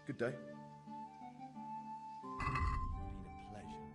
Good day. Been a pleasure.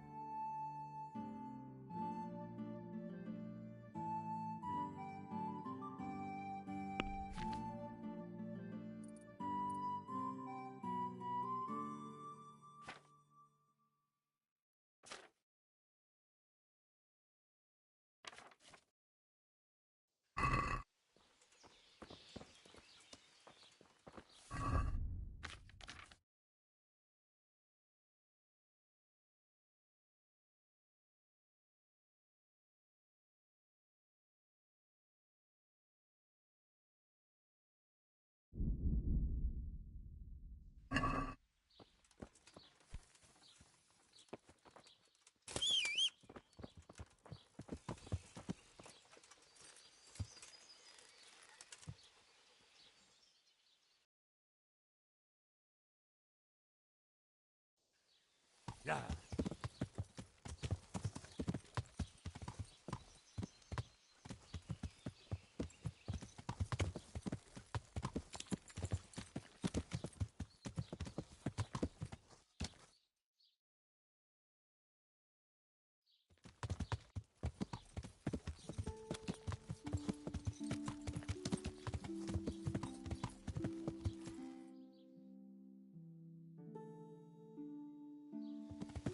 Yeah.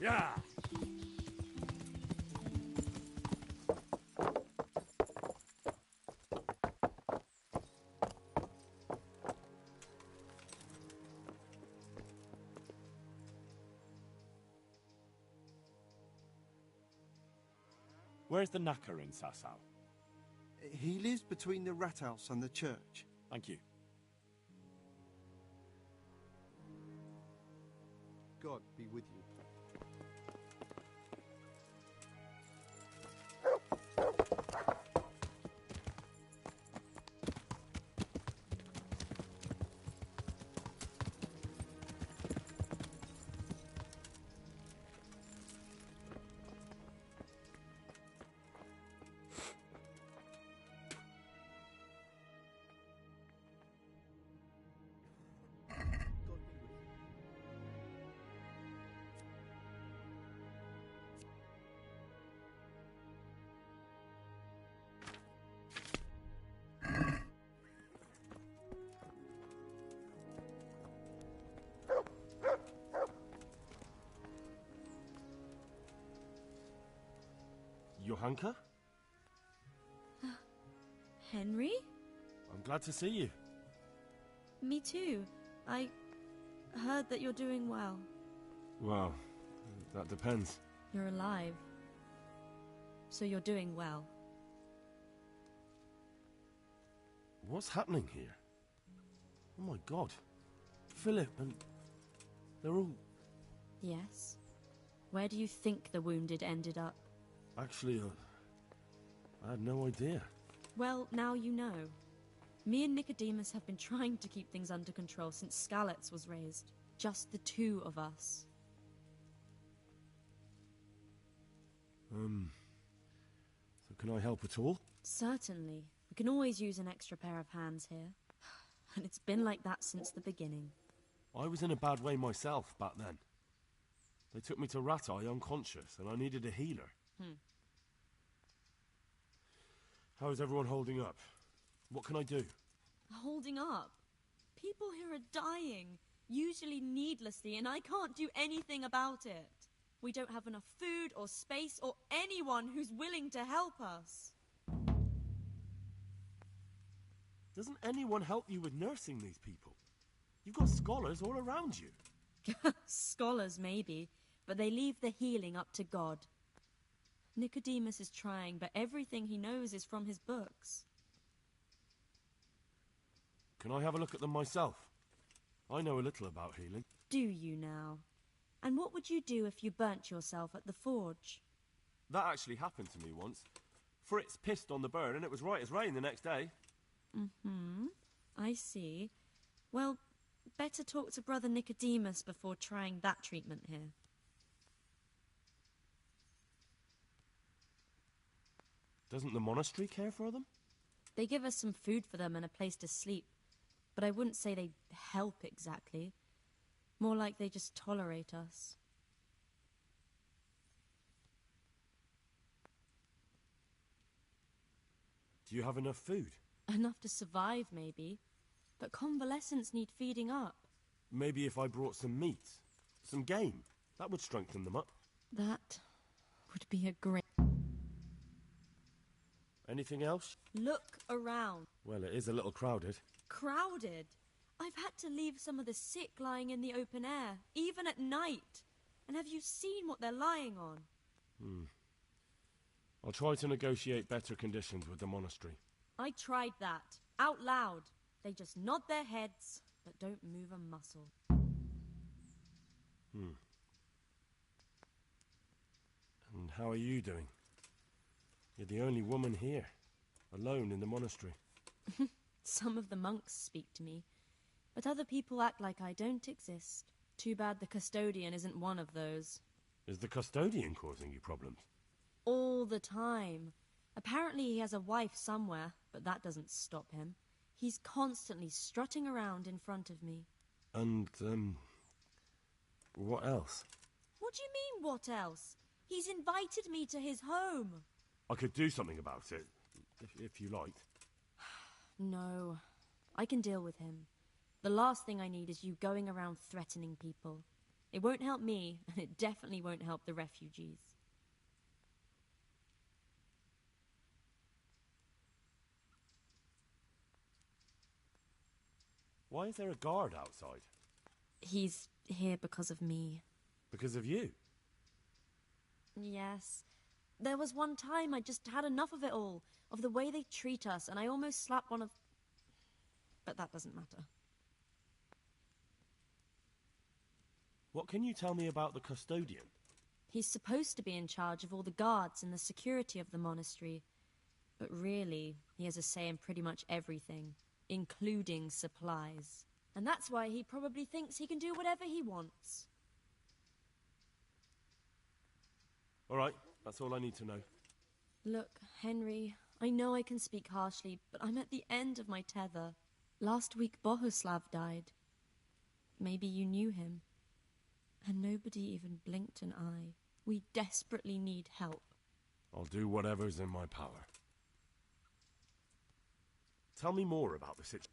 Yeah. Where's the knacker in Sasau? He lives between the rat house and the church. Thank you. God be with you. Johanka? Henry? I'm glad to see you. Me too. I heard that you're doing well. Well, that depends. You're alive. So you're doing well. What's happening here? Oh my god. Philip and... they're all... Yes. Where do you think the wounded ended up? Actually, I had no idea. Well, now you know. Me and Nicodemus have been trying to keep things under control since Skalitz was raised. Just the two of us. So can I help at all? Certainly. We can always use an extra pair of hands here. And it's been like that since the beginning. I was in a bad way myself back then. They took me to Ratai unconscious, and I needed a healer. How is everyone holding up? What can I do? Holding up? People here are dying, usually needlessly, and I can't do anything about it. We don't have enough food or space or anyone who's willing to help us. Doesn't anyone help you with nursing these people? You've got scholars all around you. Scholars, maybe, but they leave the healing up to God. Nicodemus is trying, but everything he knows is from his books. Can I have a look at them myself? I know a little about healing. Do you now? And what would you do if you burnt yourself at the forge? That actually happened to me once. Fritz pissed on the burn and it was right as rain the next day. I see. Well, better talk to Brother Nicodemus before trying that treatment here. Doesn't the monastery care for them? They give us some food for them and a place to sleep, but I wouldn't say they help exactly. More like they just tolerate us. Do you have enough food? Enough to survive, maybe. But convalescents need feeding up. Maybe if I brought some meat, some game, that would strengthen them up. That would be a great... Anything else? Look around. Well, it is a little crowded. Crowded? I've had to leave some of the sick lying in the open air, even at night. And have you seen what they're lying on? I'll try to negotiate better conditions with the monastery. I tried that, out loud. They just nod their heads, but don't move a muscle. And how are you doing? You're the only woman here, alone in the monastery. Some of the monks speak to me, but other people act like I don't exist. Too bad the custodian isn't one of those. Is the custodian causing you problems? All the time. Apparently he has a wife somewhere, but that doesn't stop him. He's constantly strutting around in front of me. And, what else? What do you mean, what else? He's invited me to his home. I could do something about it, if you liked. No, I can deal with him. The last thing I need is you going around threatening people. It won't help me, and it definitely won't help the refugees. Why is there a guard outside? He's here because of me. Because of you? Yes. There was one time I just had enough of it all, of the way they treat us, and I almost slapped one of... But that doesn't matter. What can you tell me about the custodian? He's supposed to be in charge of all the guards and the security of the monastery. But really, he has a say in pretty much everything, including supplies. And that's why he probably thinks he can do whatever he wants. All right, that's all I need to know. Look, Henry, I know I can speak harshly, but I'm at the end of my tether. Last week Bohuslav died. Maybe you knew him. And nobody even blinked an eye. We desperately need help. I'll do whatever's in my power. Tell me more about the situation.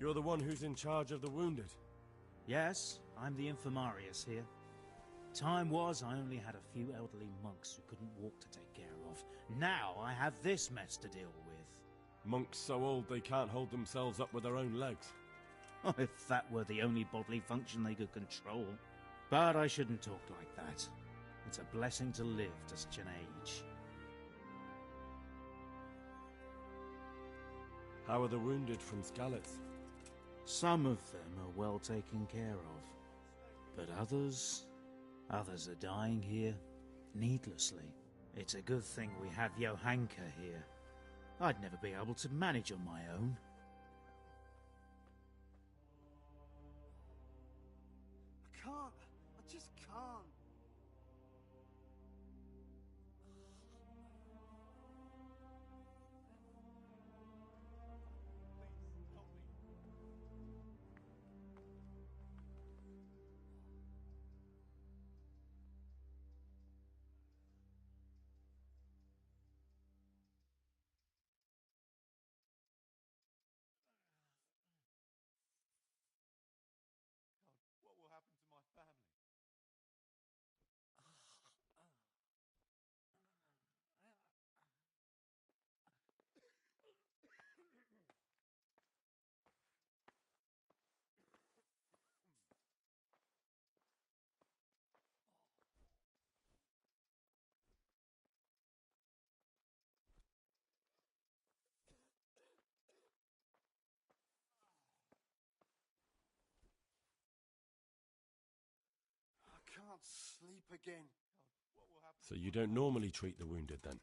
You're the one who's in charge of the wounded. Yes, I'm the infirmarius here. Time was I only had a few elderly monks who couldn't walk to take care of. Now I have this mess to deal with. Monks so old they can't hold themselves up with their own legs. If that were the only bodily function they could control. But I shouldn't talk like that. It's a blessing to live to such an age. How are the wounded from Skalitz? Some of them are well taken care of. But others are dying here needlessly. It's a good thing we have Johanka here. I'd never be able to manage on my own. I can't. I just can't. What will happen to my family? I can't sleep again. What will happen? So you don't normally treat the wounded then?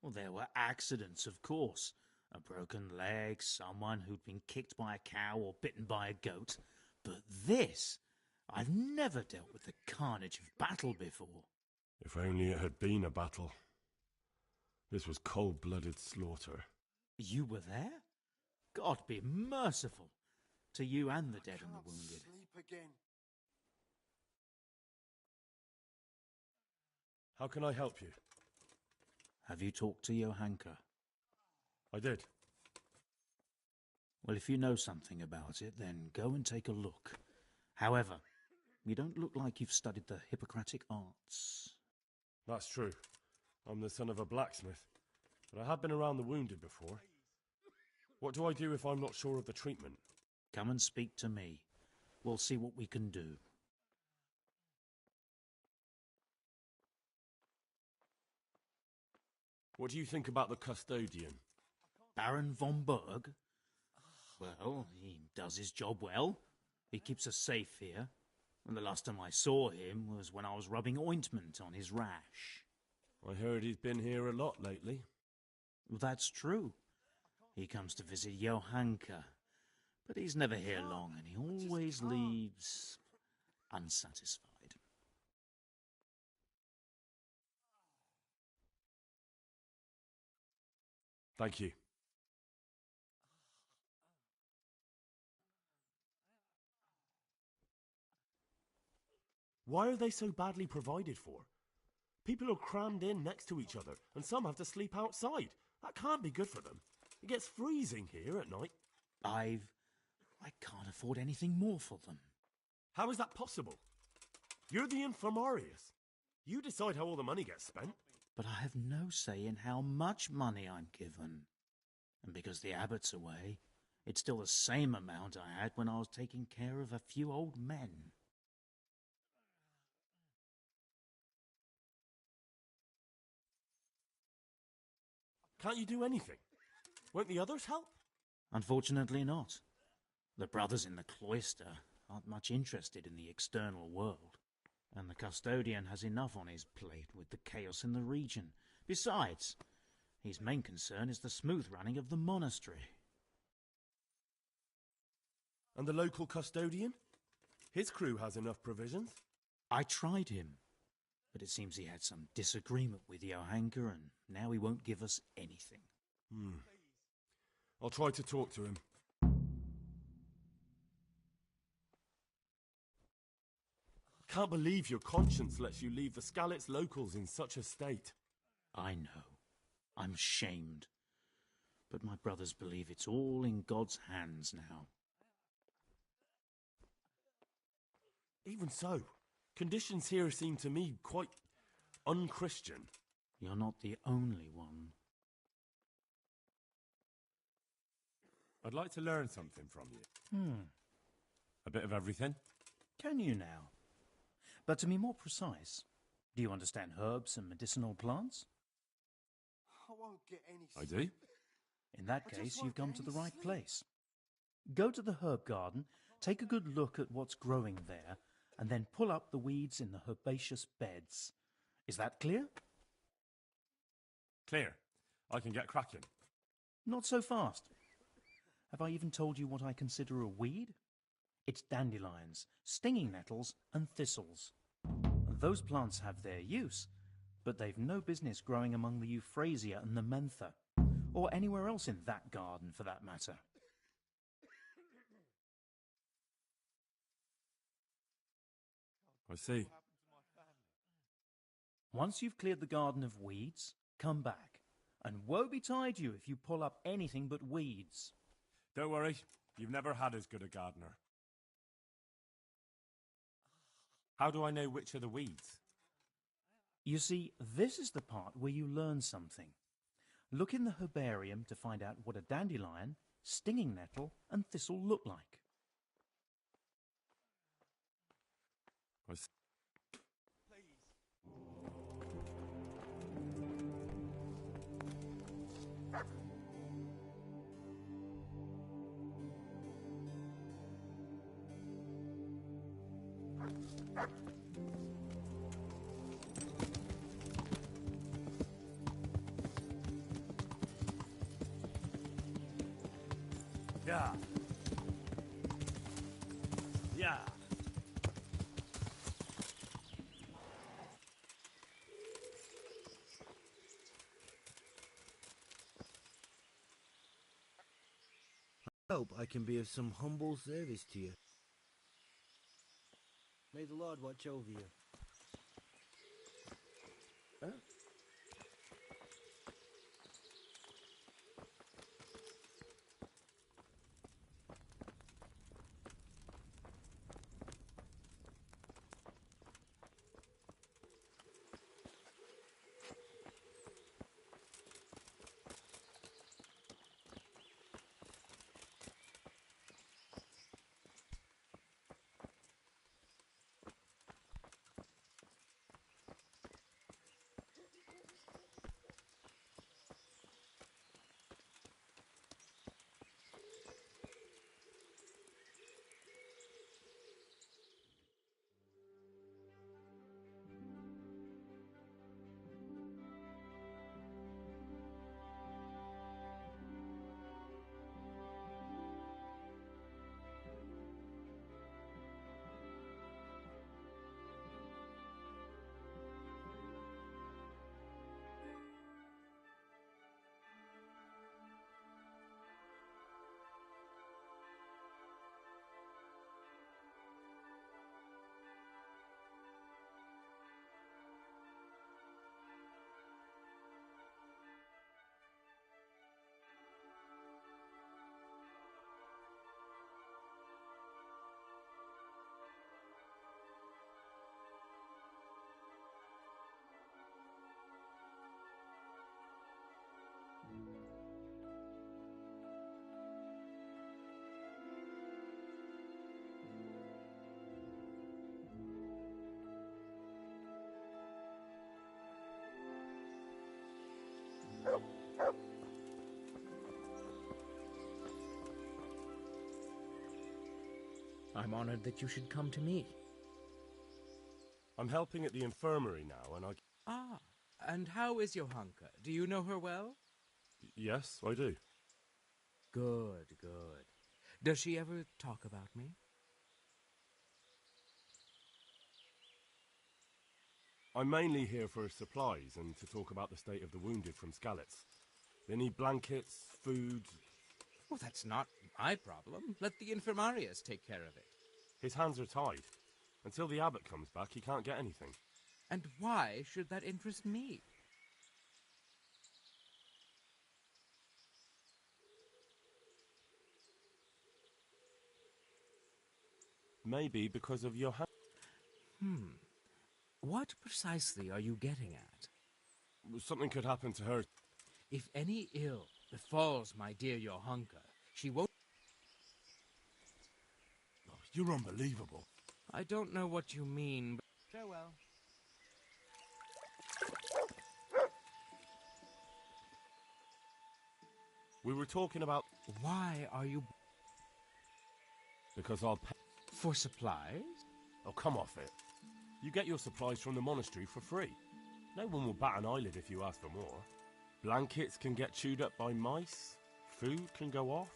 Well, there were accidents, of course. A broken leg, someone who'd been kicked by a cow or bitten by a goat. But this... I've never dealt with the carnage of battle before. If only it had been a battle. This was cold-blooded slaughter. You were there? God be merciful to you and the dead and the Can't wounded. sleep again. How can I help you? Have you talked to Johanka? I did. Well, if you know something about it, then go and take a look. However, you don't look like you've studied the Hippocratic arts. That's true. I'm the son of a blacksmith, but I have been around the wounded before. What do I do if I'm not sure of the treatment? Come and speak to me. We'll see what we can do. What do you think about the custodian? Baron von Berg? Well, he does his job well. He keeps us safe here. And the last time I saw him was when I was rubbing ointment on his rash. I heard he's been here a lot lately. Well, that's true. He comes to visit Johanka. But he's never here long, and he always leaves unsatisfied. Thank you. Why are they so badly provided for? People are crammed in next to each other, and some have to sleep outside. That can't be good for them. It gets freezing here at night. I can't afford anything more for them. How is that possible? You're the infirmarius. You decide how all the money gets spent. But I have no say in how much money I'm given. And because the abbot's away, it's still the same amount I had when I was taking care of a few old men. Can't you do anything? Won't the others help? Unfortunately not. The brothers in the cloister aren't much interested in the external world, and the custodian has enough on his plate with the chaos in the region. Besides, his main concern is the smooth running of the monastery. And the local custodian? His crew has enough provisions. I tried him, but it seems he had some disagreement with Johanka, and now he won't give us anything. I'll try to talk to him. Can't believe your conscience lets you leave the Skalitz locals in such a state. I know. I'm shamed. But my brothers believe it's all in God's hands now. Even so, conditions here seem to me quite unchristian. You're not the only one. I'd like to learn something from you. A bit of everything. Can you now? But to be more precise, do you understand herbs and medicinal plants? I won't get any I do. In that I just case, won't you've come get to any the right sleep. place. Go to the herb garden, take a good look at what's growing there, and then pull up the weeds in the herbaceous beds. Is that clear? Clear. I can get cracking. Not so fast. Have I even told you what I consider a weed? It's dandelions, stinging nettles, and thistles. Those plants have their use, but they've no business growing among the euphrasia and the mentha, or anywhere else in that garden for that matter. I see. Once you've cleared the garden of weeds, come back. And woe betide you if you pull up anything but weeds. Don't worry. You've never had as good a gardener. How do I know which are the weeds? You see, this is the part where you learn something. Look in the herbarium to find out what a dandelion, stinging nettle, and thistle look like. I see. Yeah. Yeah. Hope I can be of some humble service to you. May the Lord watch over you. Huh? I'm honored that you should come to me. I'm helping at the infirmary now, and I... Ah, and how is Johanka? Do you know her well? Yes, I do. Good, good. Does she ever talk about me? I'm mainly here for supplies and to talk about the state of the wounded from Skalitz. They need blankets, food... Well, that's not my problem. Let the infirmarius take care of it. His hands are tied. Until the abbot comes back, he can't get anything. And why should that interest me? Maybe because of your hand. What precisely are you getting at? Something could happen to her. If any ill befalls my dear Johanka, she won't... You're unbelievable. I don't know what you mean, but... Farewell. We were talking about... Why are you... Because I'll pay... For supplies? Oh, come off it. You get your supplies from the monastery for free. No one will bat an eyelid if you ask for more. Blankets can get chewed up by mice. Food can go off.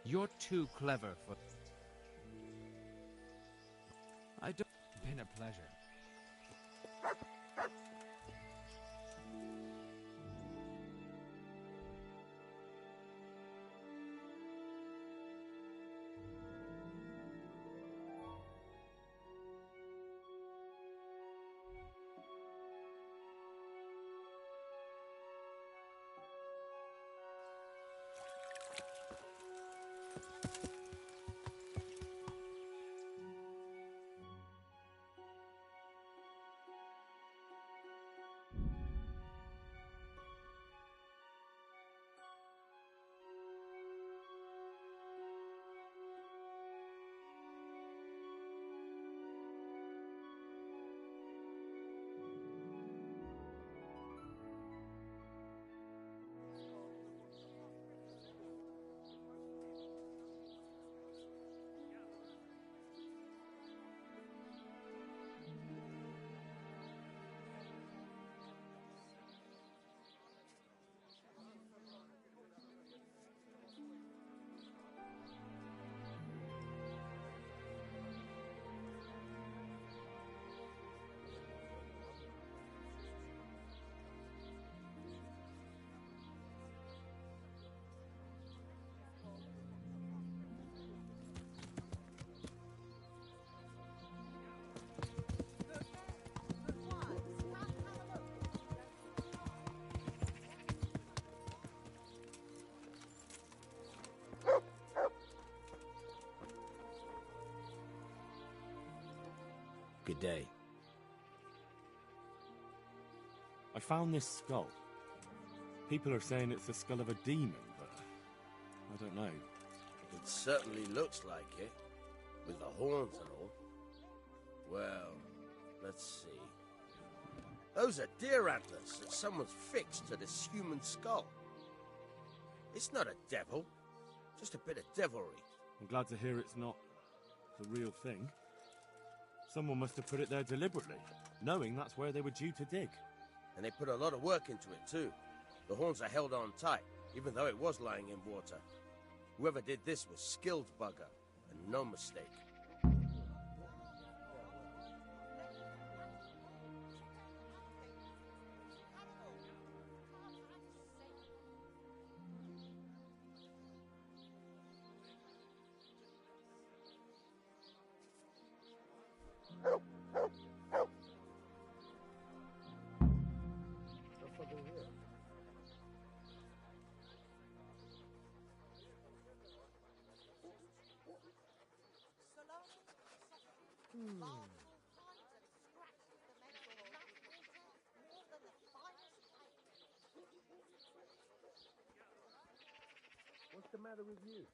You're too clever for... I don't... Been a pleasure. Good day. I found this skull. People are saying it's the skull of a demon, but I don't know. It certainly looks like it, with the horns and all. Well, let's see. Those are deer antlers that someone's fixed to this human skull. It's not a devil, just a bit of devilry. I'm glad to hear it's not the real thing. Someone must have put it there deliberately, knowing that's where they were due to dig. And they put a lot of work into it, too. The horns are held on tight, even though it was lying in water. Whoever did this was skilled bugger, and no mistake. What's the matter with you?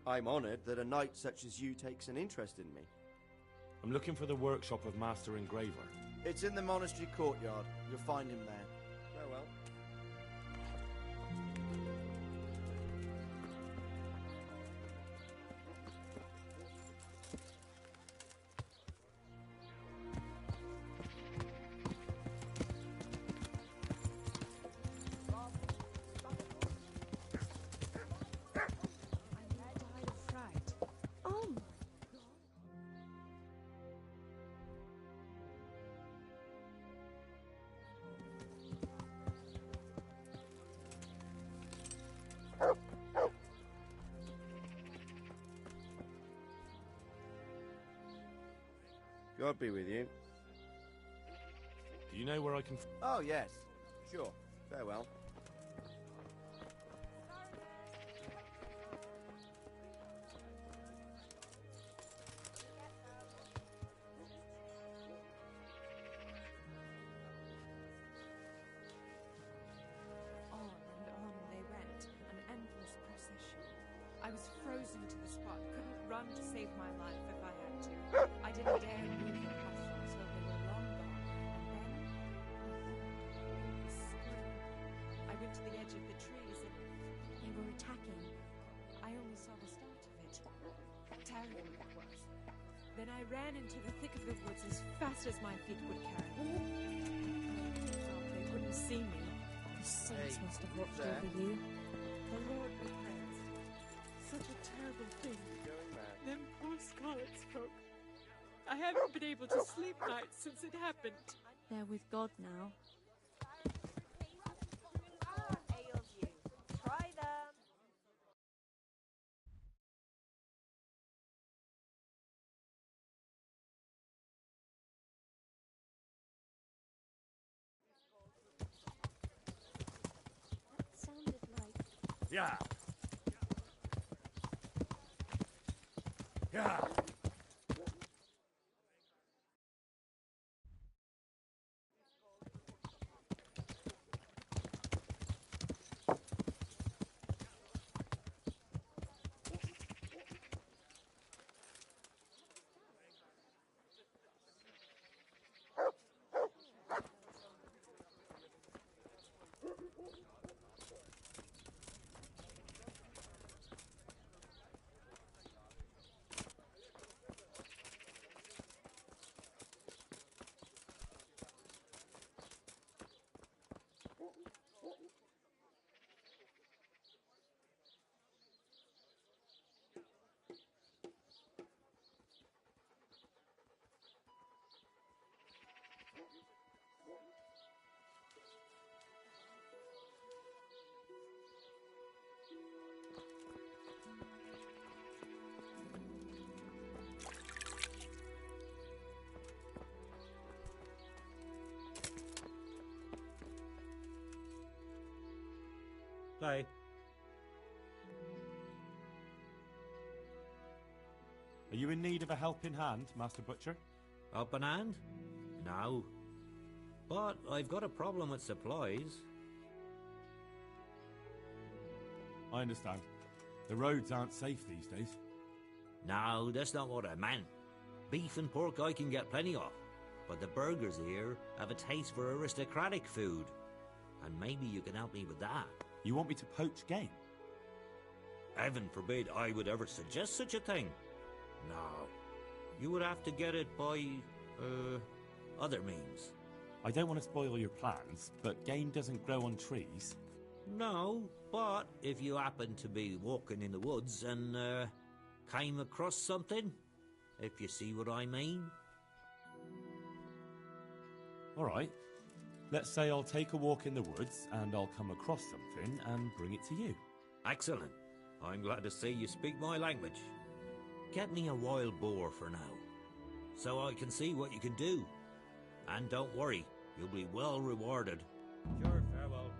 I'm honoured that a knight such as you takes an interest in me. I'm looking for the workshop of Master Engraver. It's in the monastery courtyard. You'll find him there. Farewell. Oh, God be with you. Do you know where I can... Oh, yes. Sure. Farewell. On and on they went, an endless procession. I was frozen to the spot, couldn't run to save my life if I had to. I didn't dare move a muscle until they were long gone, and then I heard a scream. I went to the edge of the trees and they were attacking. I only saw the start of it. Terrible it was. Then I ran into the thick of the woods as fast as my feet would carry me. They couldn't see me. The saints must have watched there? over you. The Lord be praised. Such a terrible thing. Going mad. Them poor Scarlet folk. I haven't been able to sleep nights since it happened. They're with God now. Ails you. Try them. That sounded like... Yeah. Yeah. Play. Are you in need of a helping hand, Master Butcher? Up an hand? No. But I've got a problem with supplies. I understand. The roads aren't safe these days. No, that's not what I meant. Beef and pork I can get plenty of, but the burgers here have a taste for aristocratic food. And maybe you can help me with that. You want me to poach game? Heaven forbid I would ever suggest such a thing. No. You would have to get it by, other means. I don't want to spoil your plans, but game doesn't grow on trees. No, but if you happen to be walking in the woods and, came across something, if you see what I mean. All right. Let's say I'll take a walk in the woods and I'll come across something and bring it to you. Excellent. I'm glad to see you speak my language. Get me a wild boar for now, so I can see what you can do. And don't worry, you'll be well rewarded. Sure, farewell.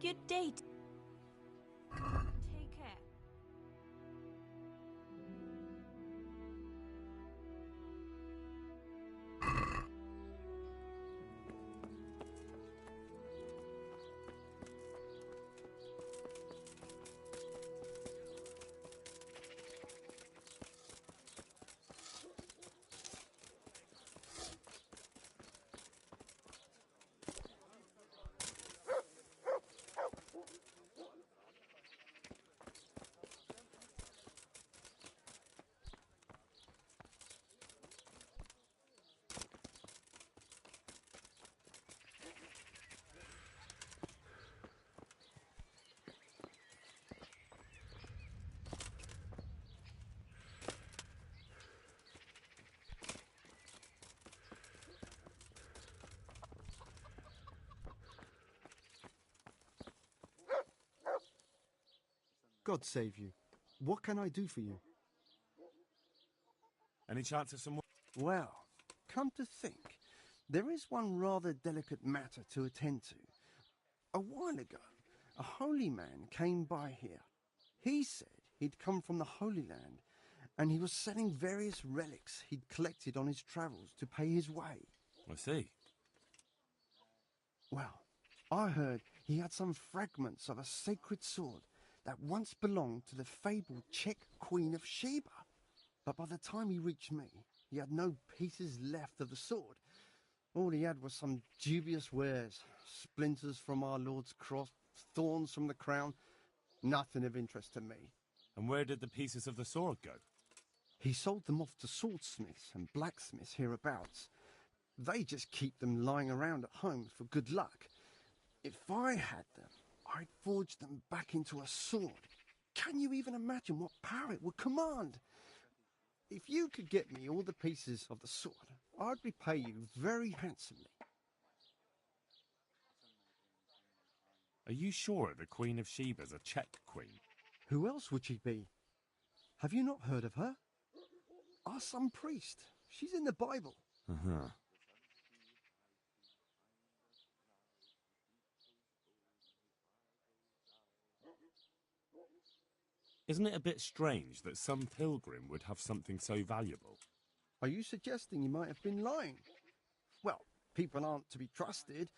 your date. Take care. God save you. What can I do for you? Any chance of some... Well, come to think, there is one rather delicate matter to attend to. A while ago, a holy man came by here. He said he'd come from the Holy Land, and he was selling various relics he'd collected on his travels to pay his way. I see. Well, I heard he had some fragments of a sacred sword that once belonged to the fabled Czech Queen of Sheba. But by the time he reached me, he had no pieces left of the sword. All he had was some dubious wares, splinters from our Lord's cross, thorns from the crown, nothing of interest to me. And where did the pieces of the sword go? He sold them off to swordsmiths and blacksmiths hereabouts. They just keep them lying around at home for good luck. If I had them, I'd forge them back into a sword. Can you even imagine what power it would command? If you could get me all the pieces of the sword, I'd repay you very handsomely. Are you sure the Queen of Sheba's a Czech queen? Who else would she be? Have you not heard of her? Our some priest. She's in the Bible. Uh-huh. Isn't it a bit strange that some pilgrim would have something so valuable? Are you suggesting he might have been lying? Well, people aren't to be trusted,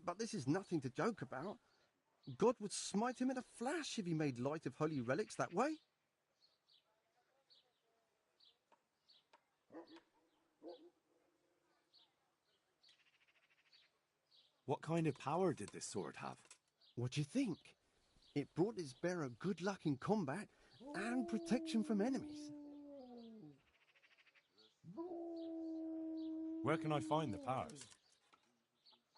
but this is nothing to joke about. God would smite him in a flash if he made light of holy relics that way. What kind of power did this sword have? What do you think? It brought its bearer good luck in combat and protection from enemies. Where can I find the powers?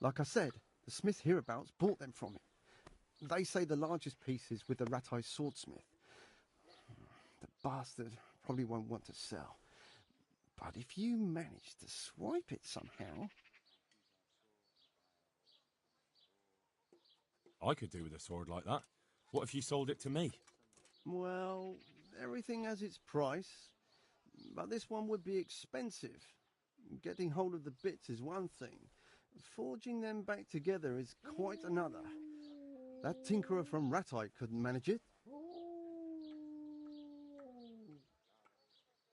Like I said, the smith hereabouts bought them from him. They say the largest piece is with the rat-eyed swordsmith. The bastard probably won't want to sell. But if you manage to swipe it somehow... I could do with a sword like that. What if you sold it to me? Well, everything has its price. But this one would be expensive. Getting hold of the bits is one thing. Forging them back together is quite another. That tinkerer from Ratai couldn't manage it.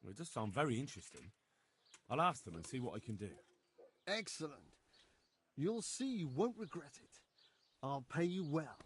Well, it does sound very interesting. I'll ask them and see what I can do. Excellent. You'll see you won't regret it. I'll pay you well.